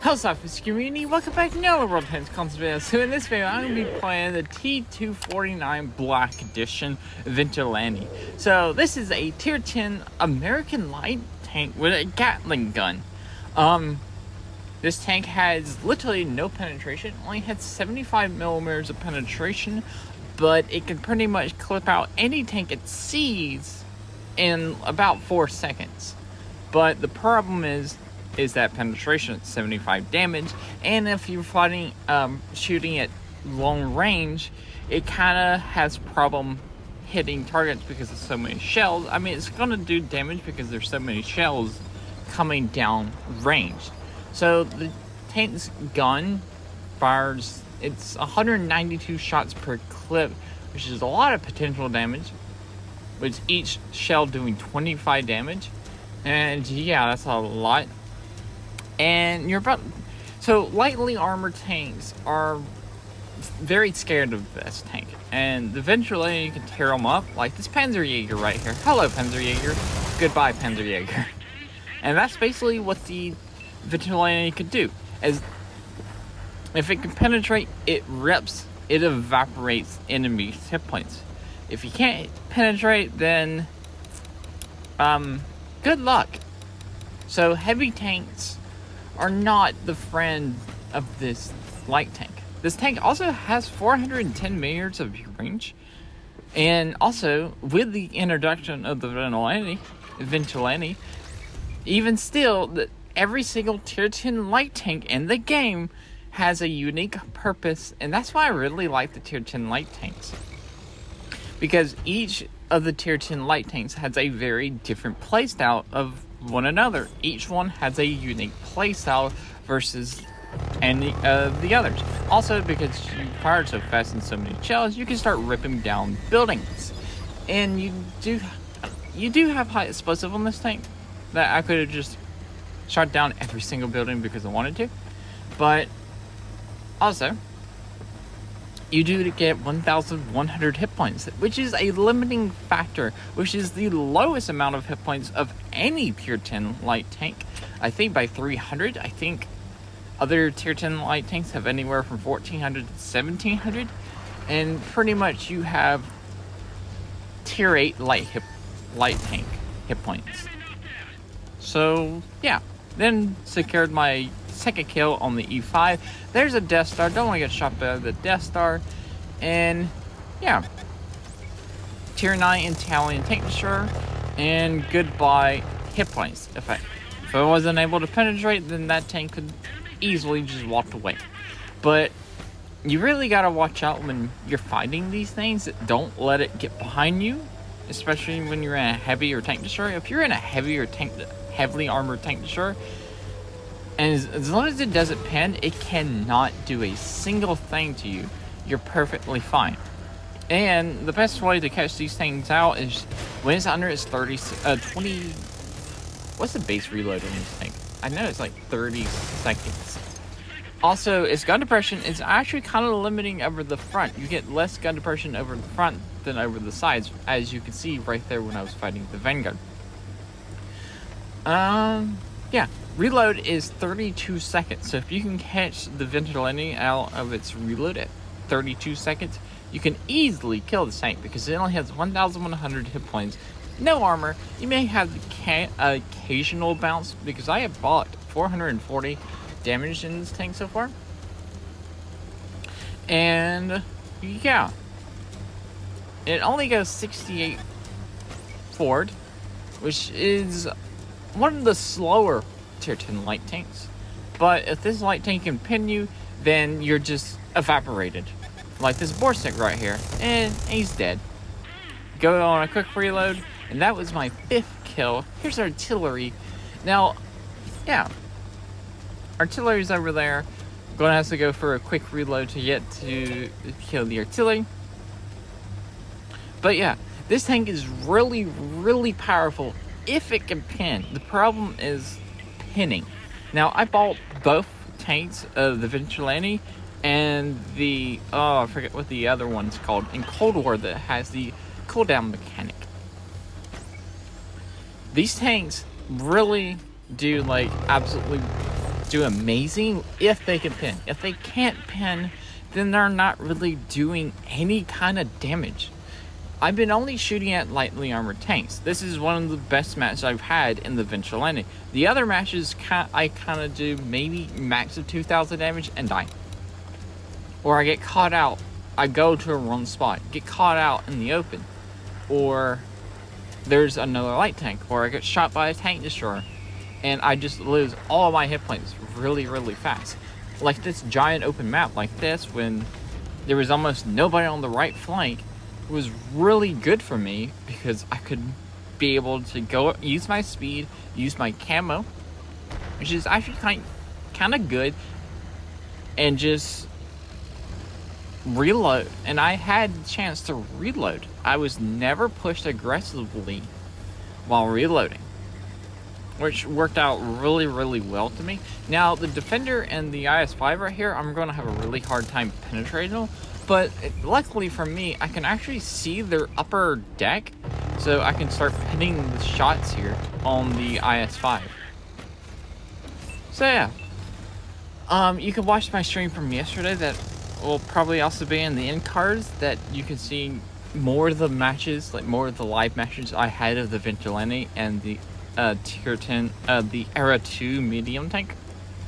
Hello Slapafish community, welcome back to another World Tanks Console video. So in this video, I'm going to be playing the T249 Black Edition Vigilante. So this is a tier 10 American light tank with a Gatling gun. This tank has literally no penetration, only has 75 millimeters of penetration, but it can pretty much clip out any tank it sees in about 4 seconds. But the problem is that penetration at 75 damage, and if you're fighting shooting at long range, it kind of has problem hitting targets because of so many shells. I mean, it's gonna do damage because there's so many shells coming down range. So the tank's gun fires, it's 192 shots per clip, which is a lot of potential damage, with each shell doing 25 damage. And yeah, that's a lot. And so lightly armored tanks are very scared of this tank, and eventually you can tear them up, like this Panzerjäger right here. Hello Panzerjäger, goodbye Panzerjäger. And that's basically what the Vigilante could do, as if it can penetrate, it rips, it evaporates enemy hit points. If you can't penetrate, then good luck. So heavy tanks are not the friend of this light tank. This tank also has 410 meters of range, and also with the introduction of the Vigilante, even still, every single tier 10 light tank in the game has a unique purpose, and that's why I really like the tier 10 light tanks, because each of the tier 10 light tanks has a very different playstyle of one another. Each one has a unique playstyle versus any of the others. Also, because you fire so fast and so many shells, you can start ripping down buildings. And you do have high explosive on this tank that I could have just shot down every single building because I wanted to. But also, you do get 1,100 hit points, which is a limiting factor, which is the lowest amount of hit points of any tier 10 light tank. I think by 300, I think other tier 10 light tanks have anywhere from 1,400 to 1,700, and pretty much you have tier 8 light tank hit points. So yeah, then secured my second kill on the E5. There's a Death Star. Don't want to get shot by the Death Star. And yeah, tier 9 Italian tank destroyer, and goodbye hit points. If I wasn't able to penetrate, then that tank could easily just walk away. But you really gotta watch out when you're fighting these things. Don't let it get behind you, especially when you're in a heavy or tank destroyer. If you're in a heavily armored tank destroyer, and as long as it doesn't pen, it cannot do a single thing to you. You're perfectly fine. And the best way to catch these things out is when it's under its 20... What's the base reload on this thing? I know it's like 30 seconds. Also, its gun depression is actually kind of limiting over the front. You get less gun depression over the front than over the sides, as you can see right there when I was fighting the Vanguard. Yeah. Reload is 32 seconds, so if you can catch the Vigilante out of its reload at 32 seconds, you can easily kill the tank because it only has 1,100 hit points, no armor. You may have the occasional bounce, because I have bought 440 damage in this tank so far. And yeah, it only goes 68 forward, which is one of the slower tier 10 light tanks. But if this light tank can pin you, then you're just evaporated. Like this Borsig right here, and he's dead. Go on a quick reload, and that was my 5th kill. Here's artillery. Now, yeah, artillery's over there. Gonna have to go for a quick reload to get to kill the artillery. But yeah, this tank is really, really powerful if it can pin. The problem is pinning. Now, I bought both tanks of the Vigilante and the I forget what the other one's called in Cold War that has the cooldown mechanic. These tanks really do like absolutely do amazing if they can pin. If they can't pin, then they're not really doing any kind of damage. I've been only shooting at lightly armored tanks. This is one of the best matches I've had in the Vigilante. The other matches, I kind of do maybe max of 2,000 damage and die. Or I get caught out. I go to a wrong spot, get caught out in the open. Or there's another light tank. Or I get shot by a tank destroyer. And I just lose all my hit points really, really fast. Like this giant open map like this, when there was almost nobody on the right flank, was really good for me because I could be able to go use my speed, use my camo, which is actually kind of good, and just reload. And I had the chance to reload. I was never pushed aggressively while reloading, which worked out really, really well to me. Now, the Defender and the IS-5 right here, I'm going to have a really hard time penetrating them. But luckily for me, I can actually see their upper deck, so I can start hitting the shots here on the IS-5. So yeah, you can watch my stream from yesterday that will probably also be in the end cards, that you can see more of the matches, like more of the live matches I had of the Vigilante and the tier 10, the era 2 medium tank,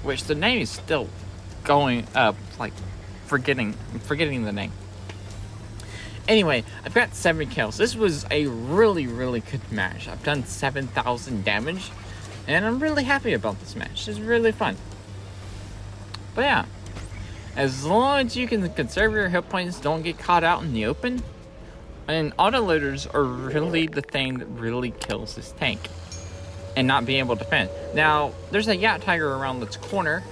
which the name is still going up, like I'm forgetting the name. Anyway, I've got 7 kills. This was a really, really good match. I've done 7,000 damage, and I'm really happy about this match. It's really fun. But yeah, as long as you can conserve your hit points, don't get caught out in the open, and autoloaders are really the thing that really kills this tank, and not being able to pin. Now, there's a Yak Tiger around this corner.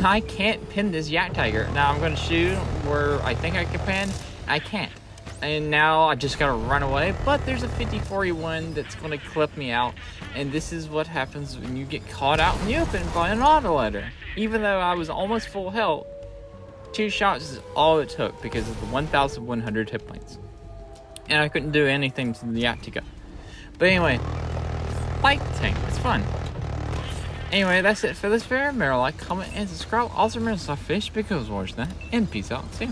I can't pin this Yak Tiger. Now I'm going to shoot where I think I can pin. I can't. And now I just got to run away. But there's a 50-41 that's going to clip me out. And this is what happens when you get caught out in the open by an autoloader. Even though I was almost full health, 2 shots is all it took because of the 1,100 hit points. And I couldn't do anything to the Yak Tiger. But anyway, like the tank. It's fun. Anyway, that's it for this video. Remember, like, comment, and subscribe. Also remember to Slapafish because watch that. And peace out. See ya.